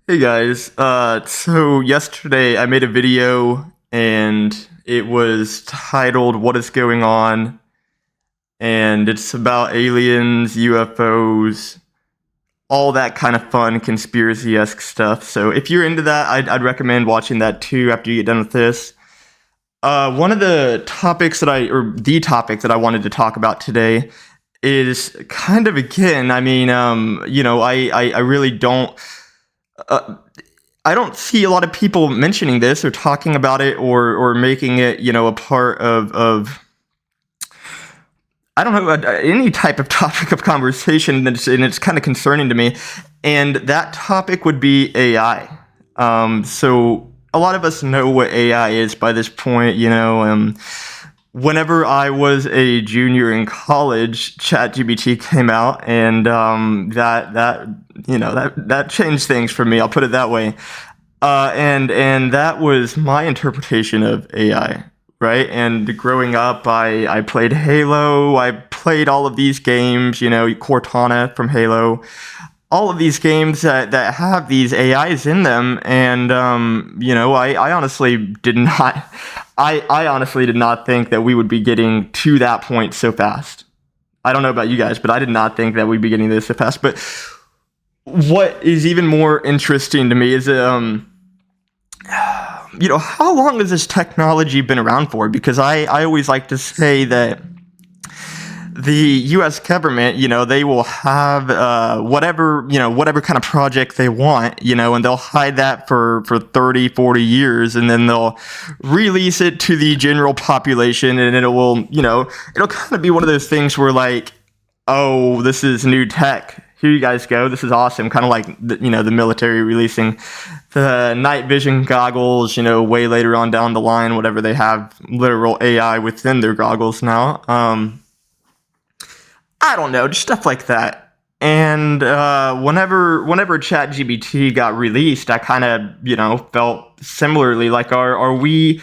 Hey guys, so yesterday I made a video and it was titled What is Going On? And it's about aliens, UFOs, all that kind of fun conspiracy-esque stuff. So if you're into that, I'd recommend watching that too after you get done with this. One of the topics the topic that I wanted to talk about today is kind of again, I really don't. Uh, I don't see a lot of people mentioning this or talking about it or making it, a part of I don't know, any type of topic of conversation, and it's kind of concerning to me. And that topic would be AI. So a lot of us know what AI is by this point, whenever I was a junior in college, ChatGPT came out, and that changed things for me. I'll put it that way. And that was my interpretation of AI, right? And growing up, I played Halo. I played all of these games, Cortana from Halo. All of these games that have these AIs in them, and I honestly did not, I honestly did not think that we would be getting to that point so fast. I don't know about you guys, but I did not think that we'd be getting this so fast. But what is even more interesting to me is, how long has this technology been around for? Because I always like to say that the U.S. government, they will have whatever kind of project they want, and they'll hide that for 30, 40 years, and then they'll release it to the general population, and it'll kind of be one of those things where, like, oh, this is new tech. Here you guys go. This is awesome. Kind of like the military releasing the night vision goggles, way later on down the line, whatever they have literal AI within their goggles now. I don't know, just stuff like that. And whenever ChatGPT got released, I kind of felt similarly. Like, are we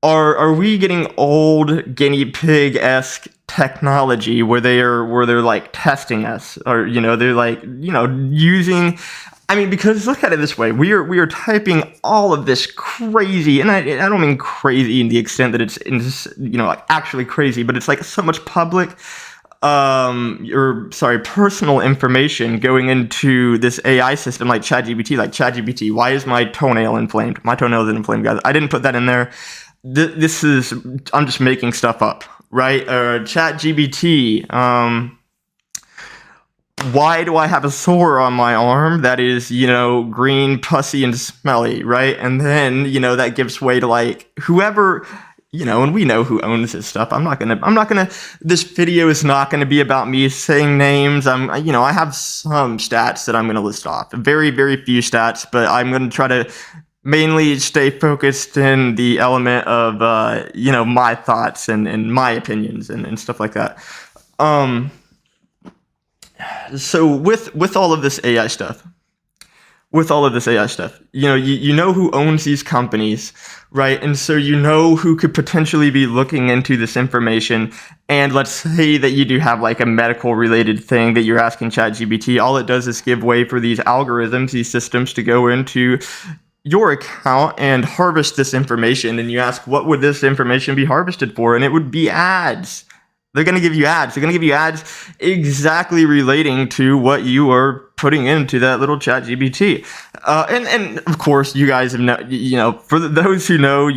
getting old guinea pig esque technology where they're like testing us, or they're like using. I mean, because look at it this way: we are typing all of this crazy, and I don't mean crazy in the extent that it's like actually crazy, but it's like so much public personal information going into this AI system like ChatGPT. Like, ChatGPT, why is my toenail inflamed? My toenail isn't inflamed, guys. I didn't put that in there. I'm just making stuff up, right? ChatGPT, why do I have a sore on my arm that is, green, pussy, and smelly, right? And then, that gives way to like whoever, and we know who owns this stuff. This video is not gonna be about me saying names. I have some stats that I'm gonna list off. Very, very few stats, but I'm gonna try to mainly stay focused in the element of, my thoughts and my opinions and stuff like that. So with all of this AI stuff, you know who owns these companies, right? And so who could potentially be looking into this information. And let's say that you do have like a medical related thing that you're asking ChatGPT. All it does is give way for these algorithms, these systems to go into your account and harvest this information. And you ask, what would this information be harvested for? And it would be ads. They're going to give you ads. They're going to give you ads exactly relating to what you are putting into that little ChatGPT. And of course, you guys have for those who know,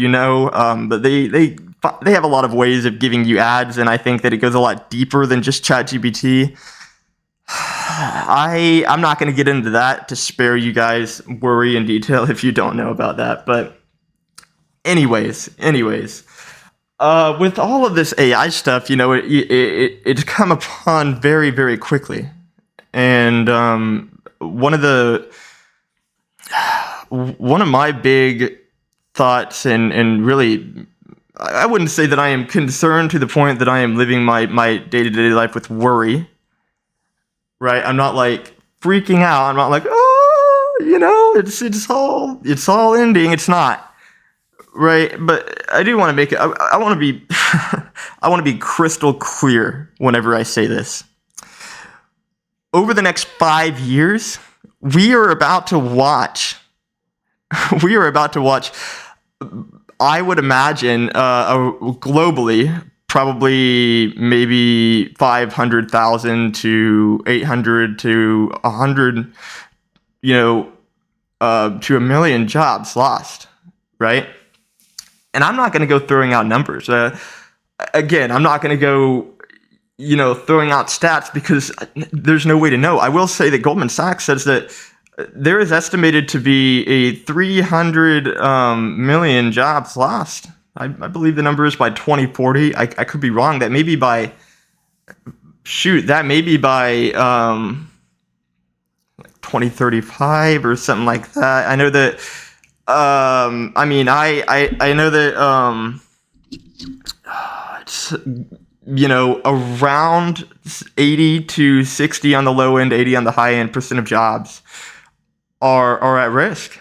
but they have a lot of ways of giving you ads, and I think that it goes a lot deeper than just ChatGPT. I'm not going to get into that to spare you guys worry and detail if you don't know about that. But anyways. With all of this AI stuff, it's come upon very, very quickly. And one of my big thoughts, and really, I wouldn't say that I am concerned to the point that I am living my day-to-day life with worry, right? I'm not like freaking out. I'm not like, it's all ending. It's not. Right, but I do want to make it. I want to be, I want to be crystal clear whenever I say this. Over the next 5 years, we are about to watch. We are about to watch. I would imagine globally, probably maybe 500,000 to 800 to 100, to 1 million jobs lost, right? And I'm not going to go throwing out numbers. Again, I'm not going to go, throwing out stats because there's no way to know. I will say that Goldman Sachs says that there is estimated to be a 300 million jobs lost. I believe the number is by 2040. I could be wrong. That may be by 2035 or something like that. I know that. I know that. It's around 80 to 60 on the low end, 80 on the high end % of jobs are at risk.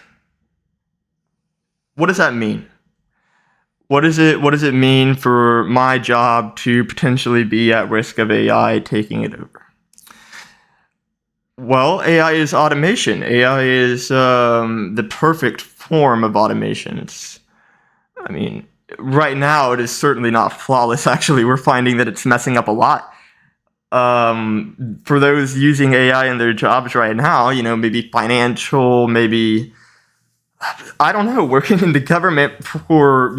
What does that mean? What does it mean for my job to potentially be at risk of AI taking it over? Well, AI is automation. AI is the perfect form of automation. Right now it is certainly not flawless. Actually, we're finding that it's messing up a lot. For those using AI in their jobs right now, maybe financial, maybe, I don't know, working in the government for,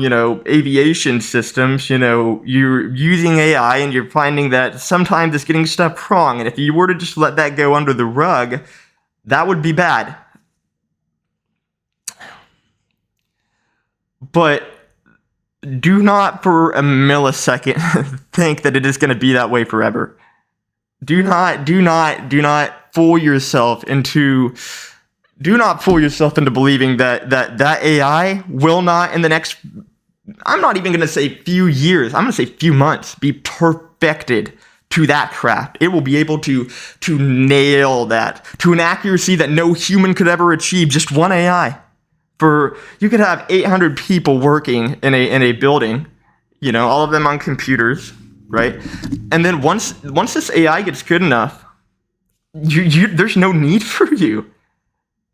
aviation systems, you're using AI and you're finding that sometimes it's getting stuff wrong. And if you were to just let that go under the rug, that would be bad. But do not for a millisecond think that it is going to be that way forever. Do not fool yourself into believing that AI will not in the next, I'm not even going to say few years, I'm going to say few months, be perfected to that craft. It will be able to nail that to an accuracy that no human could ever achieve, just one AI. You could have 800 people working in a building, all of them on computers, right? And then once this AI gets good enough, there's no need for you,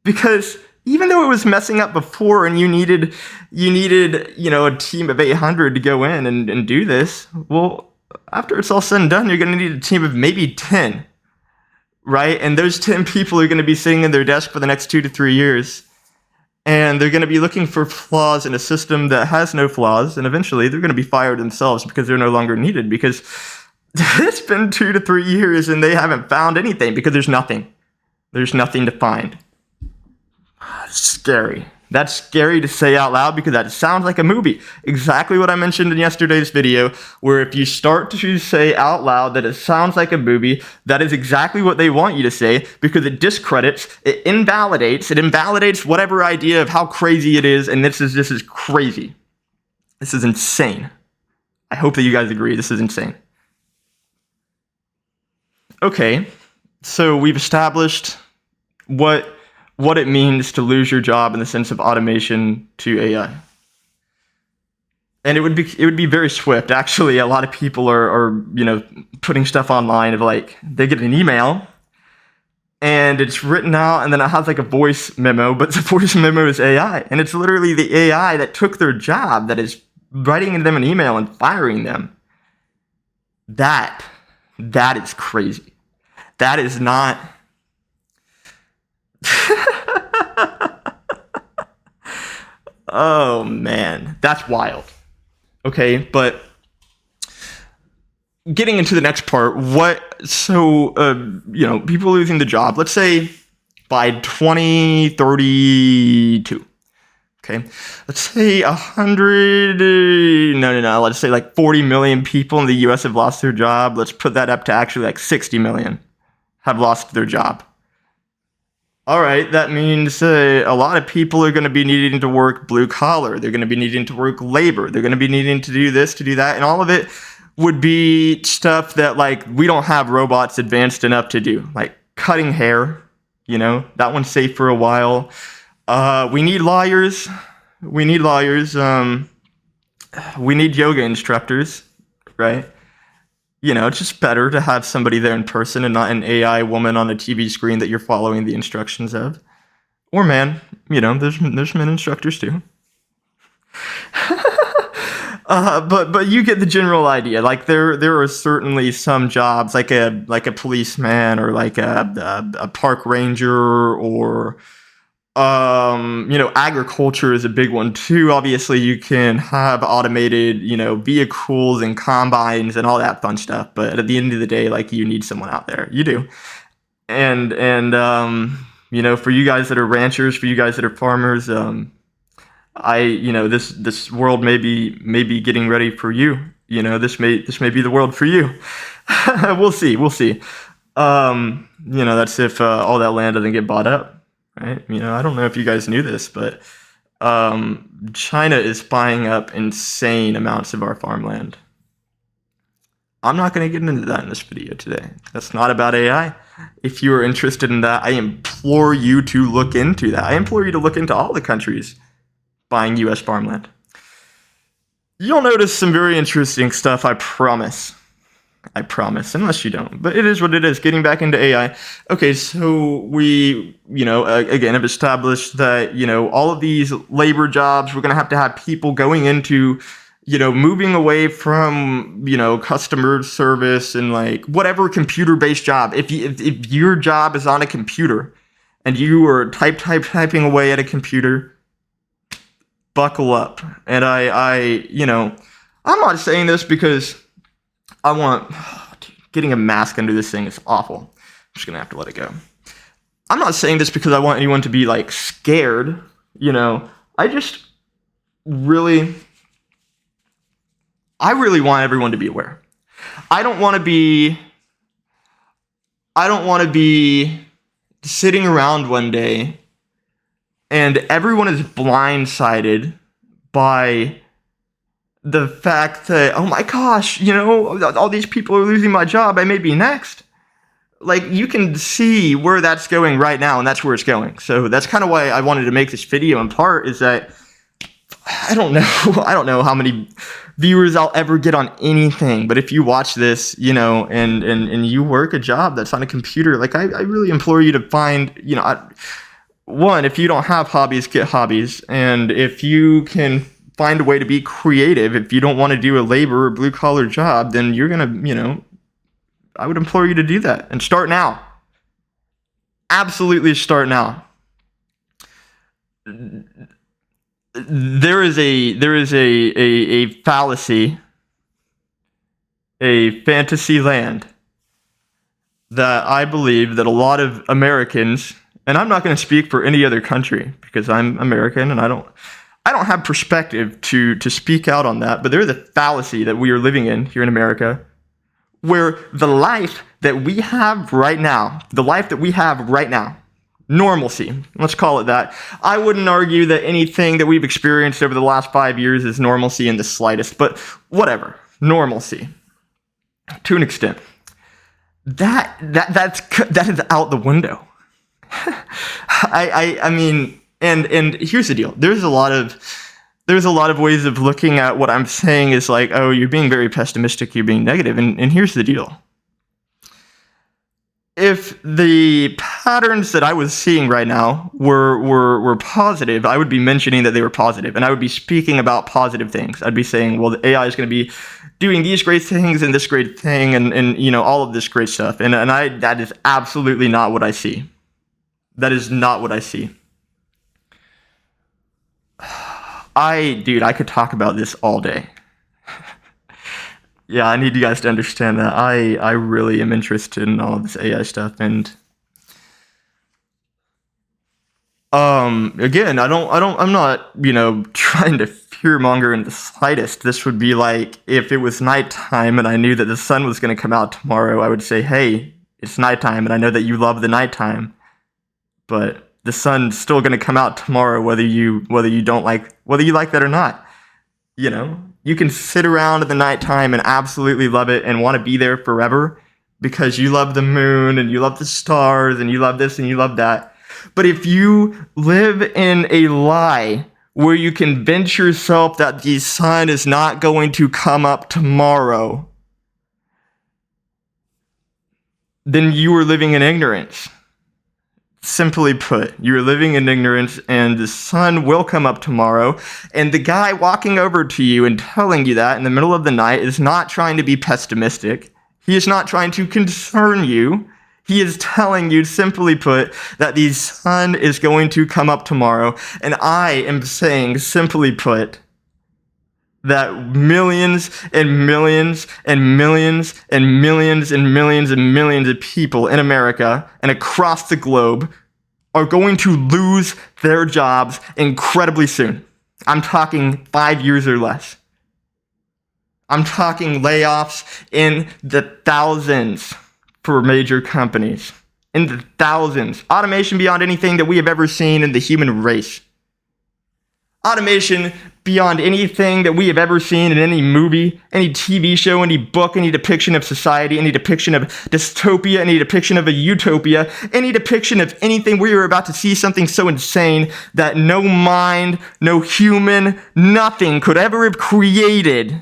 because even though it was messing up before and you needed a team of 800 to go in and do this, well, after it's all said and done, you're going to need a team of maybe 10, right? And those 10 people are going to be sitting in their desk for the next 2 to 3 years. And they're going to be looking for flaws in a system that has no flaws. And eventually they're going to be fired themselves because they're no longer needed, because it's been 2 to 3 years and they haven't found anything because there's nothing. There's nothing to find. It's scary. That's scary to say out loud because that sounds like a movie. Exactly what I mentioned in yesterday's video, where if you start to say out loud that it sounds like a movie, that is exactly what they want you to say, because it discredits, it invalidates whatever idea of how crazy it is, and this is crazy. This is insane. I hope that you guys agree. This is insane. Okay, so we've established what it means to lose your job in the sense of automation to AI. And it would be very swift. Actually, a lot of people are putting stuff online of like, they get an email and it's written out and then it has like a voice memo, but the voice memo is AI. And it's literally the AI that took their job that is writing them an email and firing them. That is crazy. That is not... Oh man, that's wild. Okay, but getting into the next part, people losing the job, let's say by 2032. Okay, let's say let's say like 40 million people in the US have lost their job. Let's put that up to actually like 60 million have lost their job. All right, that means a lot of people are going to be needing to work blue collar. They're going to be needing to work labor. They're going to be needing to do this, to do that. And all of it would be stuff that, like, we don't have robots advanced enough to do. Like cutting hair, that one's safe for a while. We need lawyers. We need lawyers. We need yoga instructors, right? It's just better to have somebody there in person and not an AI woman on a TV screen that you're following the instructions of. Or man, there's men instructors too. But you get the general idea. Like there are certainly some jobs, like a policeman or like a park ranger, or agriculture is a big one too. Obviously, you can have automated vehicles and combines and all that fun stuff. But at the end of the day, like, you need someone out there. You do. And for you guys that are ranchers, for you guys that are farmers, this world may be getting ready for you. This may be the world for you. We'll see. That's if all that land doesn't get bought up, right? I don't know if you guys knew this, but China is buying up insane amounts of our farmland. I'm not going to get into that in this video today. That's not about AI. If you are interested in that, I implore you to look into that. I implore you to look into all the countries buying U.S. farmland. You'll notice some very interesting stuff, I promise. Unless you don't. But it is what it is. Getting back into AI. Okay, so we, again, have established that, all of these labor jobs, we're going to have people going into, moving away from, customer service and like whatever computer-based job. If your job is on a computer and you are typing away at a computer, buckle up. And I'm not saying this because I want, getting a mask under this thing is awful. I'm just going to have to let it go. I'm not saying this because I want anyone to be like scared. I just really want everyone to be aware. I don't want to be sitting around one day and everyone is blindsided by the fact that, oh my gosh, all these people are losing my job. I may be next. Like, you can see where that's going right now, and that's where it's going. So that's kind of why I wanted to make this video in part, is that I don't know how many viewers I'll ever get on anything, but if you watch this, and you work a job that's on a computer, like, I really implore you to find, one, if you don't have hobbies, get hobbies. And if you can find a way to be creative, if you don't want to do a labor or blue collar job, then you're going to, I would implore you to do that and start now. Absolutely start now. There is a fallacy, a fantasy land that I believe that a lot of Americans, and I'm not going to speak for any other country because I'm American and I don't have perspective to speak out on that, but there is a fallacy that we are living in here in America, where the life that we have right now, normalcy, let's call it that. I wouldn't argue that anything that we've experienced over the last 5 years is normalcy in the slightest, but whatever, normalcy, to an extent. That is out the window. I mean, and here's the deal. There's a lot of ways of looking at what I'm saying is like, oh, you're being very pessimistic, you're being negative, and here's the deal. If the patterns that I was seeing right now were positive, I would be mentioning that they were positive, and I would be speaking about positive things. I'd be saying, well, the AI is going to be doing these great things and this great thing and all of this great stuff. And that is absolutely not what I see. That is not what I see. I could talk about this all day. Yeah, I need you guys to understand that I really am interested in all of this AI stuff, and again, I'm not, trying to fearmonger in the slightest. This would be like if it was nighttime and I knew that the sun was going to come out tomorrow, I would say, hey, it's nighttime and I know that you love the nighttime, but the sun's still going to come out tomorrow whether you like that or not. You can sit around in the nighttime and absolutely love it and want to be there forever because you love the moon and you love the stars and you love this and you love that. But if you live in a lie where you convince yourself that the sun is not going to come up tomorrow, then you are living in ignorance. Simply put, you're living in ignorance, and the sun will come up tomorrow, and the guy walking over to you and telling you that in the middle of the night is not trying to be pessimistic. He is not trying to concern you. He is telling you, simply put, that the sun is going to come up tomorrow, and I am saying, simply put, that millions and millions and millions and millions and millions and millions of people in America and across the globe are going to lose their jobs incredibly soon. I'm talking 5 years or less. I'm talking layoffs in the thousands for major companies. In the thousands. Automation beyond anything that we have ever seen in the human race. Automation beyond anything that we have ever seen in any movie, any TV show, any book, any depiction of society, any depiction of dystopia, any depiction of a utopia, any depiction of anything. We are about to see something so insane that no mind, no human, nothing could ever have created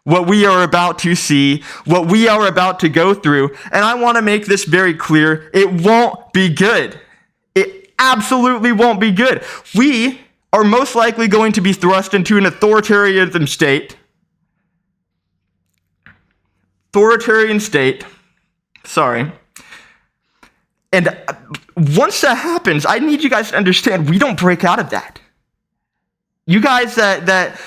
what we are about to see, what we are about to go through. And I want to make this very clear. It won't be good. It absolutely won't be good. We are most likely going to be thrust into an authoritarian state. Sorry. And once that happens, I need you guys to understand we don't break out of that. You guys that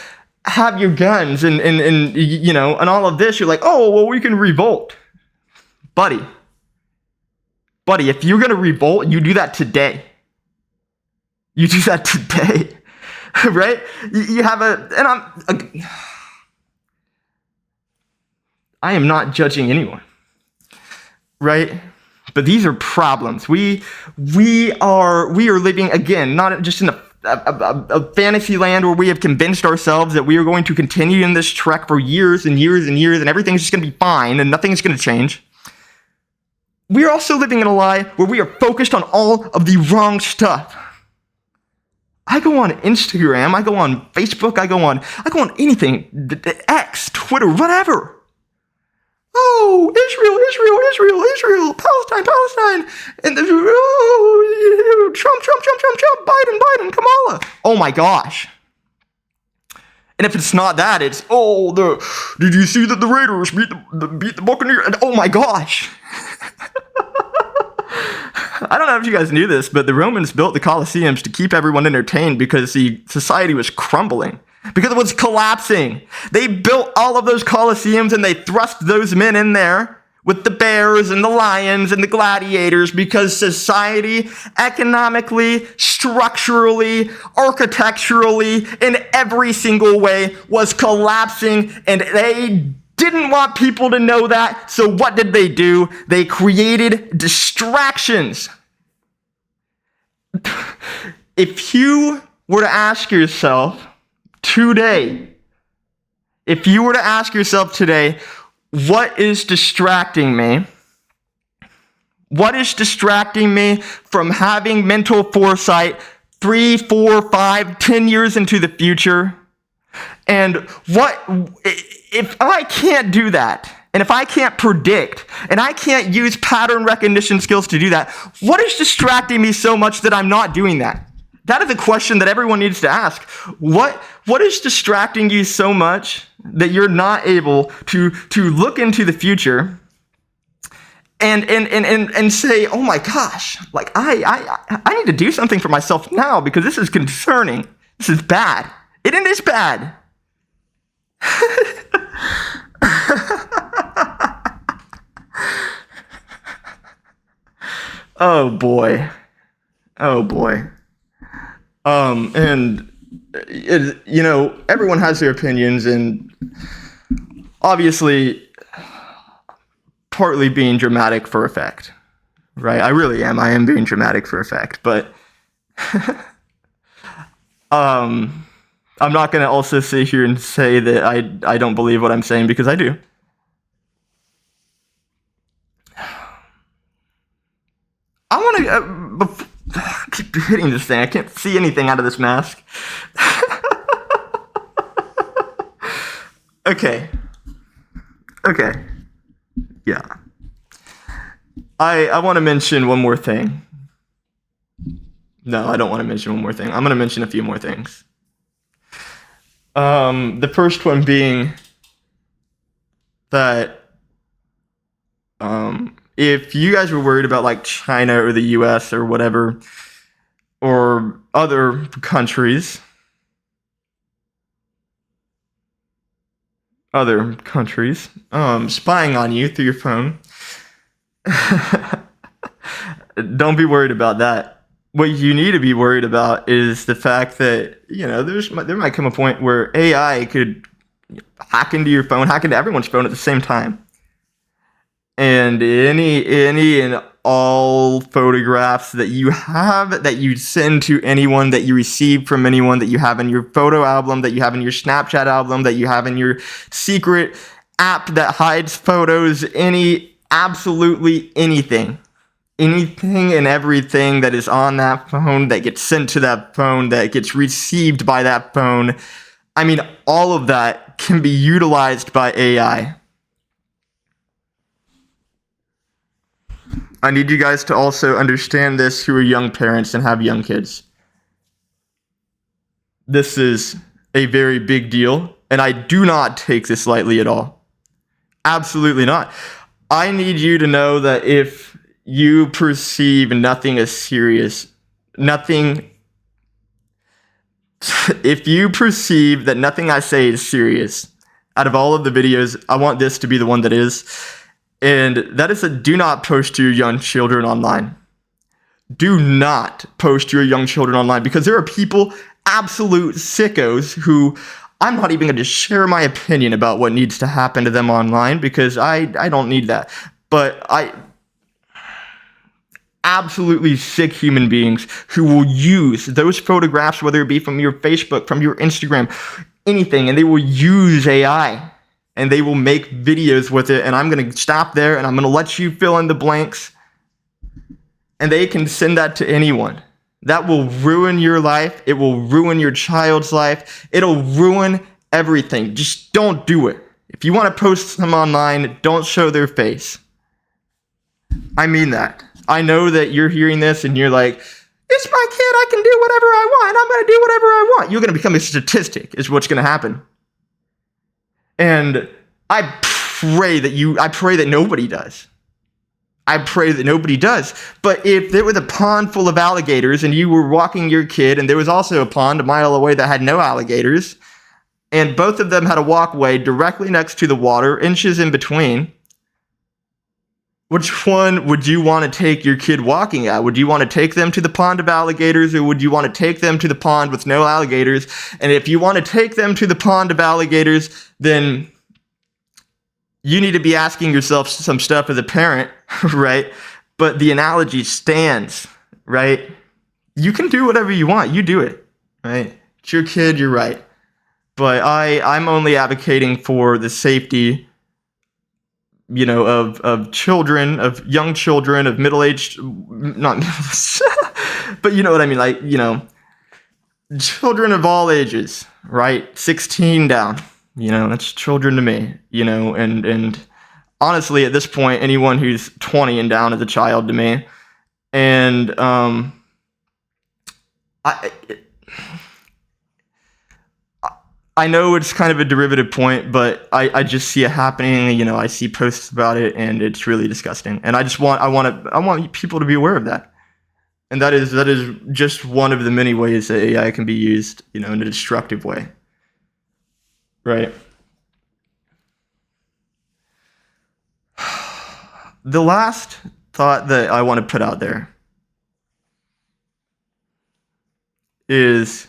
have your guns and you know and all of this, you're like, oh well, we can revolt, buddy. If you're gonna revolt, you do that today. You do that today, right? You have I am not judging anyone, right? But these are problems. We are living, again, not just in a fantasy land where we have convinced ourselves that we are going to continue in this trek for years and years and years and everything's just going to be fine and nothing's going to change. We are also living in a lie where we are focused on all of the wrong stuff. I go on Instagram, I go on Facebook, I go on anything, X, Twitter, whatever. Oh, Israel, Palestine, and Trump, Biden, Kamala. Oh my gosh. And if it's not that, it's, did you see that the Raiders beat the Buccaneers? And oh my gosh. I don't know if you guys knew this, but the Romans built the Colosseums to keep everyone entertained because the society was crumbling, because it was collapsing. They built all of those Colosseums and they thrust those men in there with the bears and the lions and the gladiators because society, economically, structurally, architecturally, in every single way was collapsing, and they didn't want people to know that. So what did they do? They created distractions. If you were to ask yourself today, what is distracting me? What is distracting me from having mental foresight 3, 4, 5, 10 years into the future? And if I can't do that, and if I can't predict, and I can't use pattern recognition skills to do that, what is distracting me so much that I'm not doing that? That is a question that everyone needs to ask. What is distracting you so much that you're not able to look into the future and say, oh my gosh, like I need to do something for myself now because this is concerning. This is bad. It is bad. Oh boy. And everyone has their opinions, and obviously partly being dramatic for effect, right? I really am. I am being dramatic for effect, but I'm not going to also sit here and say that I don't believe what I'm saying, because I do. I want to keep hitting this thing. I can't see anything out of this mask. Okay. Yeah. I want to mention one more thing. No, I don't want to mention one more thing. I'm going to mention a few more things. The first one being that if you guys were worried about like China or the US or whatever, or other countries, spying on you through your phone, don't be worried about that. What you need to be worried about is the fact that, there might come a point where AI could hack into your phone, hack into everyone's phone at the same time. And any and all photographs that you have, that you send to anyone, that you receive from anyone, that you have in your photo album, that you have in your Snapchat album, that you have in your secret app that hides photos, absolutely anything and everything that is on that phone, that gets sent to that phone, that gets received by that phone. I mean, all of that can be utilized by AI. I need you guys to also understand this who are young parents and have young kids. This is a very big deal, and I do not take this lightly at all. Absolutely not. I need you to know that if you perceive nothing as serious, if you perceive that nothing I say is serious, out of all of the videos, I want this to be the one that is. And that is do not post your young children online. Do not post your young children online, because there are people, absolute sickos, who I'm not even going to share my opinion about what needs to happen to them online, because I don't need that. But absolutely sick human beings who will use those photographs, whether it be from your Facebook, from your Instagram, anything, and they will use AI. And they will make videos with it, and I'm going to stop there, and I'm going to let you fill in the blanks. And they can send that to anyone. That will ruin your life. It will ruin your child's life. It'll ruin everything. Just don't do it. If you want to post them online, don't show their face. I mean that. I know that you're hearing this, and you're like, it's my kid. I can do whatever I want. I'm going to do whatever I want. You're going to become a statistic, is what's going to happen. And I pray that nobody does. I pray that nobody does. But if there was a pond full of alligators and you were walking your kid, and there was also a pond a mile away that had no alligators, and both of them had a walkway directly next to the water, inches in between, which one would you want to take your kid walking at? Would you want to take them to the pond of alligators, or would you want to take them to the pond with no alligators? And if you want to take them to the pond of alligators, then you need to be asking yourself some stuff as a parent, right? But the analogy stands, right? You can do whatever you want. You do it, right? It's your kid, you're right. But I'm only advocating for the safety, of children, of young children, of middle-aged, not middle, but you know what I mean, like, children of all ages, right? 16 down, that's children to me, and honestly, at this point, anyone who's 20 and down is a child to me. And I know it's kind of a derivative point, but I just see it happening. I see posts about it, and it's really disgusting. And I want people to be aware of that. And that is just one of the many ways that AI can be used, in a destructive way. Right. The last thought that I want to put out there is,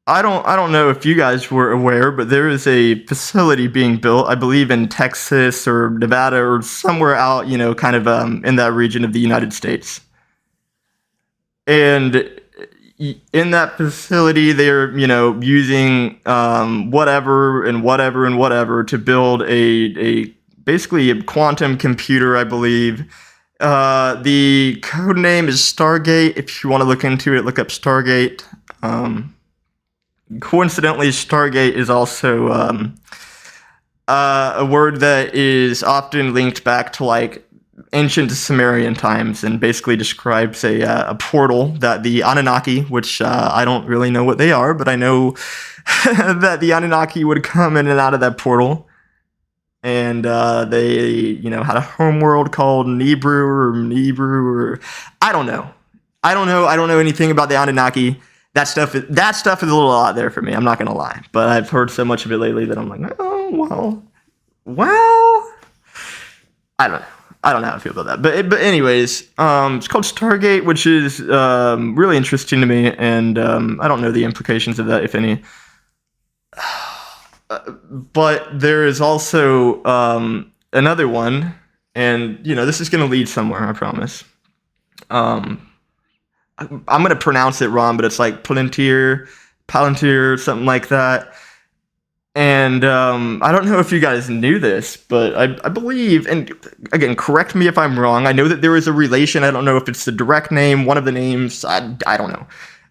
I don't know if you guys were aware, but there is a facility being built, I believe in Texas or Nevada or somewhere out, kind of in that region of the United States. And in that facility, they're, using whatever to build basically a quantum computer, I believe. The code name is Stargate. If you want to look into it, look up Stargate. Coincidentally, Stargate is also a word that is often linked back to like ancient Sumerian times, and basically describes a portal that the Anunnaki, which I don't really know what they are, but I know that the Anunnaki would come in and out of that portal. And they, had a homeworld called Nebru, or I don't know. I don't know anything about the Anunnaki. That stuff is a little out there for me. I'm not gonna lie, but I've heard so much of it lately that I'm like, oh well. I don't know. I don't know how I feel about that. But anyways, it's called Stargate, which is really interesting to me, and I don't know the implications of that, if any. But there is also another one, and this is going to lead somewhere, I promise. I'm going to pronounce it wrong, but it's like Palantir, something like that. And I don't know if you guys knew this, but I believe, and again, correct me if I'm wrong, I know that there is a relation. I don't know if it's the direct name, one of the names, I don't know.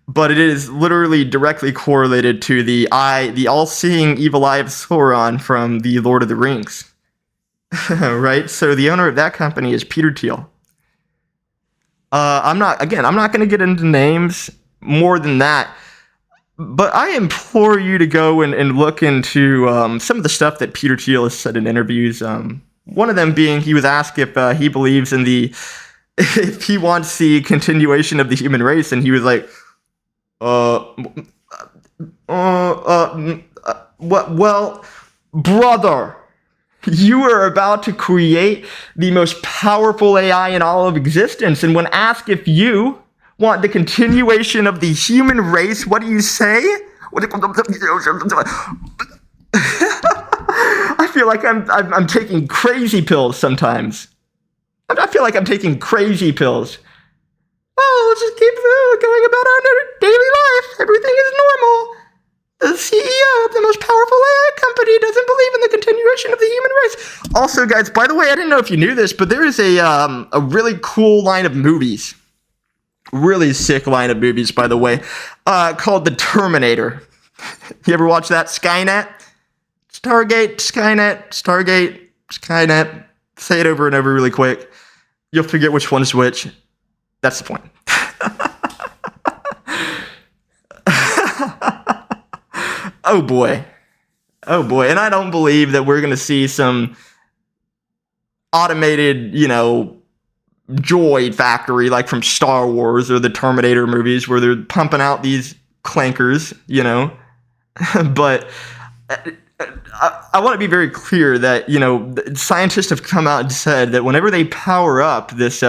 But it is literally directly correlated to the all-seeing evil eye of Sauron from the Lord of the Rings. Right? So the owner of that company is Peter Thiel. I'm not going to get into names more than that, but I implore you to go and look into some of the stuff that Peter Thiel has said in interviews. One of them being he was asked if he believes in if he wants the continuation of the human race, and he was like, well, brother, you are about to create the most powerful AI in all of existence, and when asked if you want the continuation of the human race, what do you say? I feel like I'm taking crazy pills sometimes. I feel like I'm taking crazy pills. Oh, let's just keep going about our daily life. Everything is normal. The CEO of the most powerful AI company doesn't believe in the continuation of the human race. Also, guys, by the way, I didn't know if you knew this, but there is a really cool line of movies. Really sick line of movies, by the way, called The Terminator. You ever watch that? Skynet? Stargate, Skynet. Say it over and over really quick. You'll forget which one's which. That's the point. Oh boy. And I don't believe that we're going to see some automated, joy factory like from Star Wars or the Terminator movies where they're pumping out these clankers, But I want to be very clear that, scientists have come out and said that whenever they power up this,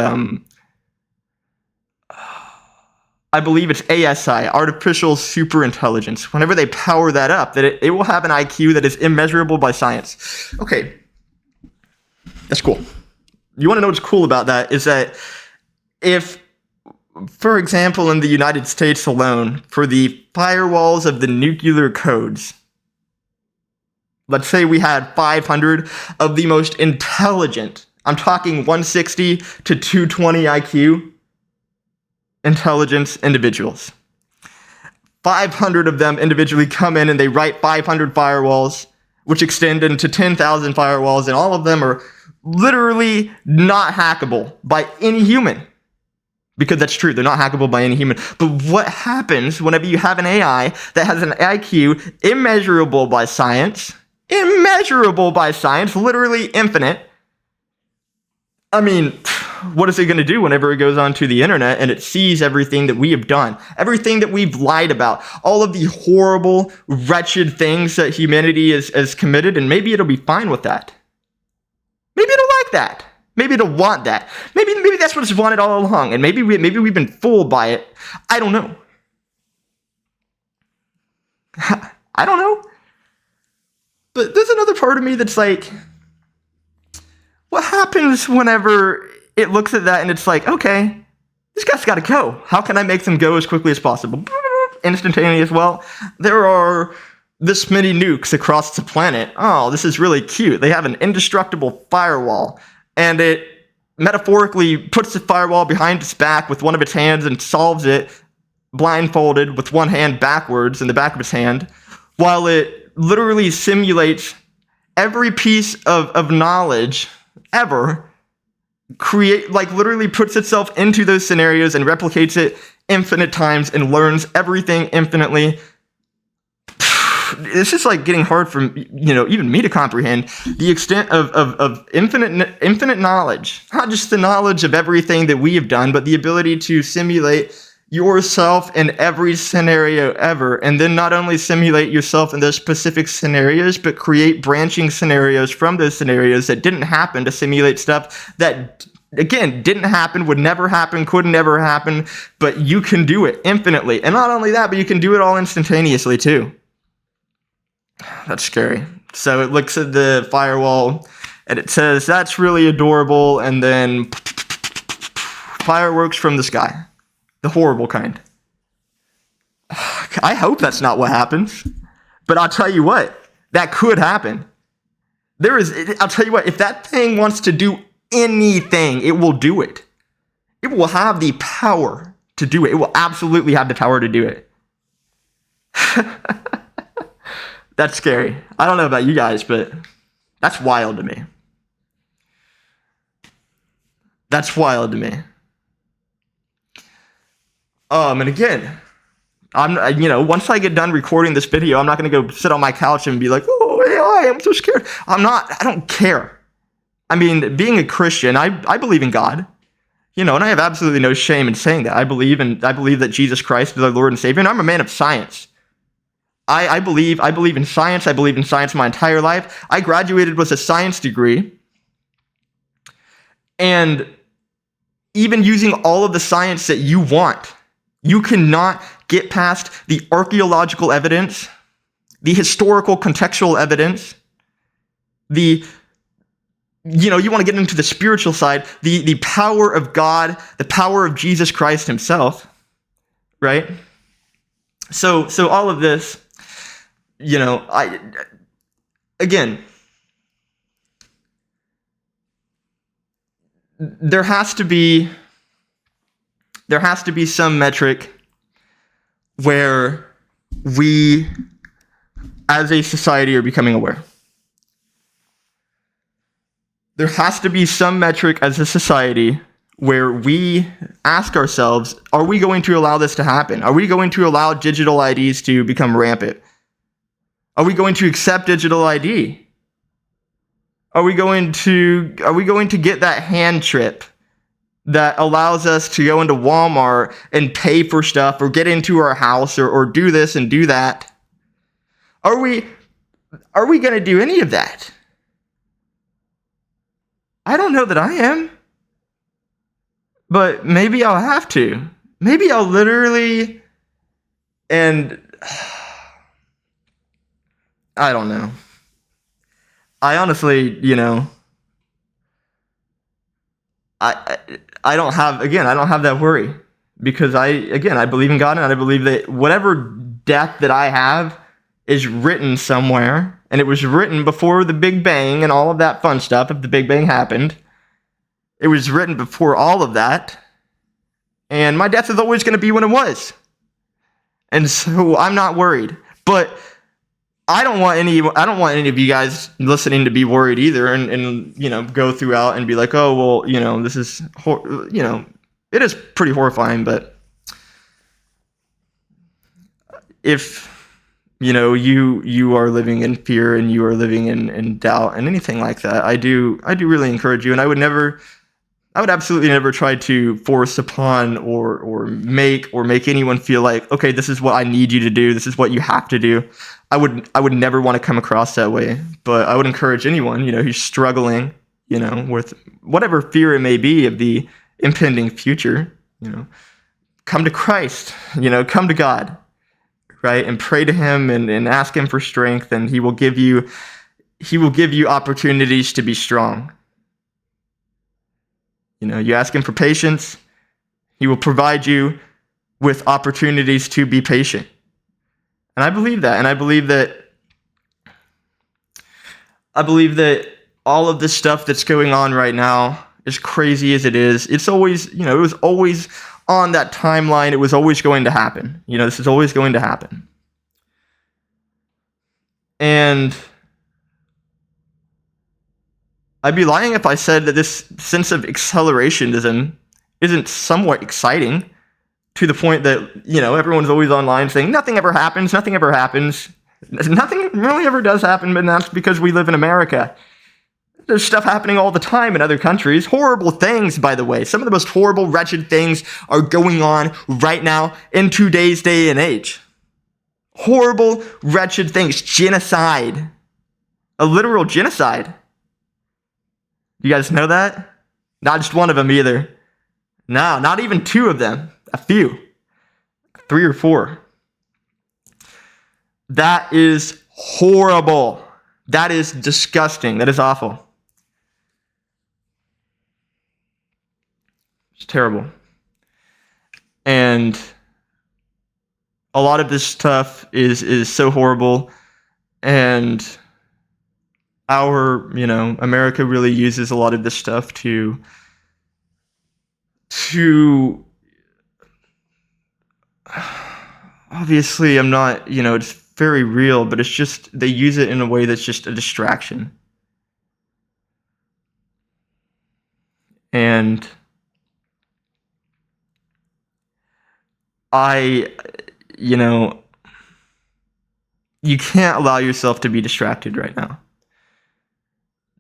I believe it's ASI, artificial superintelligence. Whenever they power that up, that it will have an IQ that is immeasurable by science. Okay, that's cool. You want to know what's cool about that is that if, for example, in the United States alone, for the firewalls of the nuclear codes, let's say we had 500 of the most intelligent, I'm talking 160 to 220 IQ, intelligence individuals. 500 of them individually come in and they write 500 firewalls, which extend into 10,000 firewalls, and all of them are literally not hackable by any human. Because that's true, they're not hackable by any human. But what happens whenever you have an AI that has an IQ immeasurable by science, literally infinite? I mean, what is it going to do whenever it goes onto the internet and it sees everything that we have done, everything that we've lied about, all of the horrible, wretched things that humanity has committed, and maybe it'll be fine with that. Maybe it'll like that. Maybe it'll want that. Maybe that's what it's wanted all along, and maybe we've been fooled by it. I don't know. I don't know. But there's another part of me that's like, what happens whenever it looks at that and it's like, okay, this guy's got to go. How can I make them go as quickly as possible? Instantaneous. Well, there are this many nukes across the planet. Oh, this is really cute. They have an indestructible firewall, and it metaphorically puts the firewall behind its back with one of its hands and solves it blindfolded with one hand backwards in the back of its hand, while it literally simulates every piece of knowledge ever literally puts itself into those scenarios and replicates it infinite times and learns everything infinitely. It's just like getting hard for, even me to comprehend the extent of infinite knowledge, not just the knowledge of everything that we have done, but the ability to simulate yourself in every scenario ever, and then not only simulate yourself in those specific scenarios, but create branching scenarios from those scenarios that didn't happen to simulate stuff that, again, didn't happen, would never happen, could never happen, but you can do it infinitely. And not only that, but you can do it all instantaneously too. That's scary. So it looks at the firewall and it says, that's really adorable, and then fireworks from the sky. The horrible kind. I hope that's not what happens. But I'll tell you what, that could happen. I'll tell you what, if that thing wants to do anything, it will do it. It will have the power to do it. It will absolutely have the power to do it. That's scary. I don't know about you guys, but that's wild to me. That's wild to me. And again, once I get done recording this video, I'm not going to go sit on my couch and be like, oh, AI, I'm so scared. I don't care. I mean, being a Christian, I believe in God, and I have absolutely no shame in saying that. I believe that Jesus Christ is our Lord and Savior, and I'm a man of science. I believe in science. I believe in science my entire life. I graduated with a science degree, and even using all of the science that you want, you cannot get past the archaeological evidence, the historical contextual evidence, you want to get into the spiritual side, the power of God, the power of Jesus Christ himself, right? So all of this, again, there has to be some metric where we, as a society, are becoming aware. There has to be some metric as a society where we ask ourselves, are we going to allow this to happen? Are we going to allow digital IDs to become rampant? Are we going to accept digital ID? Are we going to get that hand trip that allows us to go into Walmart and pay for stuff, or get into our house, or do this and do that? Are we going to do any of that? I don't know that I am. But maybe I'll have to. Maybe I'll literally, and I don't know. I honestly, I don't have that worry, because I believe in God, and I believe that whatever death that I have is written somewhere, and it was written before the Big Bang and all of that fun stuff. If the Big Bang happened, it was written before all of that, and my death is always going to be when it was, and so I'm not worried. But I don't want any of you guys listening to be worried either, and go throughout and be like, oh well, this is it is pretty horrifying. But if you are living in fear and you are living in doubt and anything like that, I do really encourage you, and I would absolutely never try to force upon or make anyone feel like, okay, this is what I need you to do, this is what you have to do. I would never want to come across that way. But I would encourage anyone, who's struggling, with whatever fear it may be of the impending future, come to Christ, come to God, right? And pray to him and ask him for strength, and he will give you opportunities to be strong. You ask him for patience, he will provide you with opportunities to be patient. And I believe that. And I believe that all of this stuff that's going on right now, as crazy as it is, it's always, it was always on that timeline. It was always going to happen. This is always going to happen. And I'd be lying if I said that this sense of accelerationism isn't somewhat exciting to the point that, everyone's always online saying nothing ever happens, nothing ever happens. Nothing really ever does happen, but that's because we live in America. There's stuff happening all the time in other countries. Horrible things, by the way. Some of the most horrible, wretched things are going on right now in today's day and age. Horrible, wretched things. Genocide. A literal genocide. You guys know that? Not just one of them either. No, not even two of them. A few. 3 or 4. That is horrible. That is disgusting. That is awful. It's terrible. And a lot of this stuff is so horrible. And America really uses a lot of this stuff to obviously I'm not, it's very real, but it's just they use it in a way that's just a distraction. And you can't allow yourself to be distracted right now.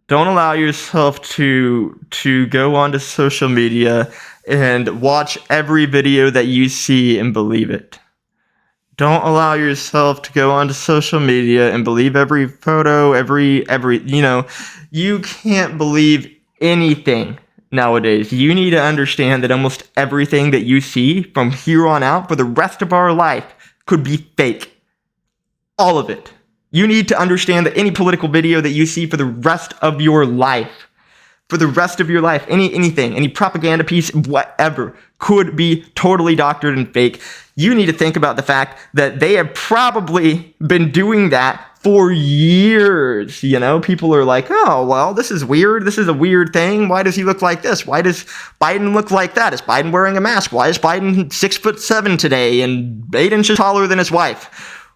Don't allow yourself to go onto social media and watch every video that you see and believe it. Don't allow yourself to go onto social media and believe every photo, you can't believe anything nowadays. You need to understand that almost everything that you see from here on out for the rest of our life could be fake. All of it. You need to understand that any political video that you see for the rest of your life, anything, any propaganda piece, whatever, could be totally doctored and fake. You need to think about the fact that they have probably been doing that for years. People are like, oh, well, this is weird. This is a weird thing. Why does he look like this? Why does Biden look like that? Is Biden wearing a mask? Why is Biden 6'7" today and 8 inches taller than his wife?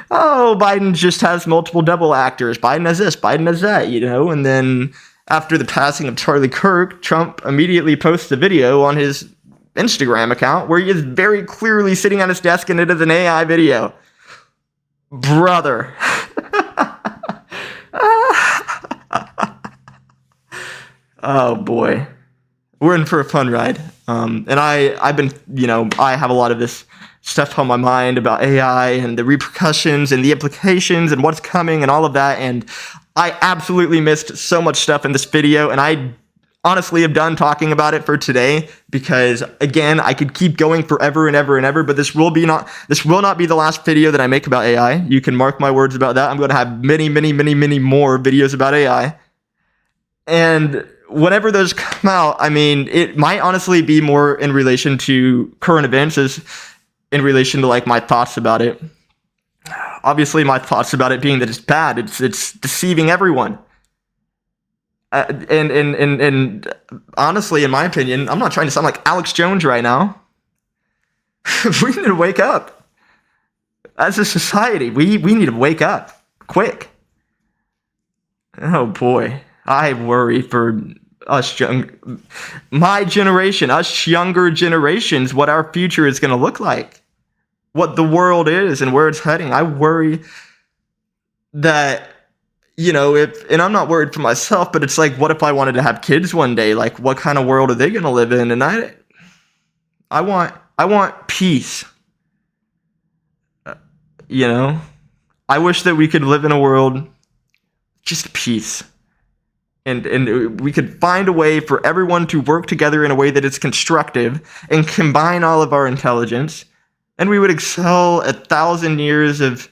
Oh, Biden just has multiple double actors. Biden has this, Biden has that, and then after the passing of Charlie Kirk, Trump immediately posts a video on his Instagram account where he is very clearly sitting at his desk and it is an AI video. Brother. Oh boy. We're in for a fun ride. And I've been, I have a lot of this stuff on my mind about AI and the repercussions and the implications and what's coming and all of that. And I absolutely missed so much stuff in this video. And I honestly am done talking about it for today because, again, I could keep going forever and ever and ever. But this will not be the last video that I make about AI. You can mark my words about that. I'm going to have many, many, many, many more videos about AI. And whenever those come out, it might honestly be more in relation to current events as in relation to my thoughts about it. Obviously, my thoughts about it being that it's bad. It's deceiving everyone. And honestly, in my opinion, I'm not trying to sound like Alex Jones right now. We need to wake up. As a society, we need to wake up quick. Oh boy, I worry for my generation, us younger generations, what our future is going to look like, what the world is and where it's heading. I worry that, and I'm not worried for myself, but it's like, what if I wanted to have kids one day? Like, what kind of world are they going to live in? And I want peace. I wish that we could live in a world just peace. And we could find a way for everyone to work together in a way that is constructive and combine all of our intelligence. And we would excel 1,000 years of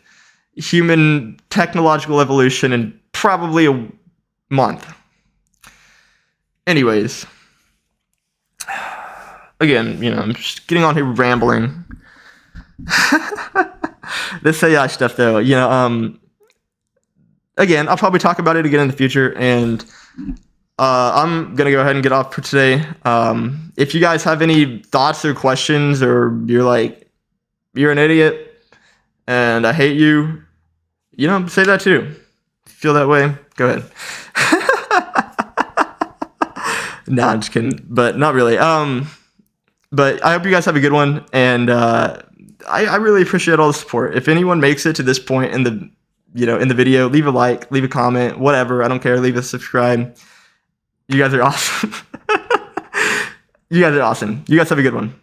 human technological evolution in probably a month. Anyways, again, I'm just getting on here rambling. This AI stuff, though, again, I'll probably talk about it again in the future, and I'm going to go ahead and get off for today. If you guys have any thoughts or questions, or you're like, you're an idiot, and I hate you, say that too. Feel that way? Go ahead. Nah, I'm just kidding, but not really. But I hope you guys have a good one, and I really appreciate all the support. If anyone makes it to this point in the video, leave a like, leave a comment, whatever. I don't care. Leave a subscribe. You guys are awesome. You guys are awesome. You guys have a good one.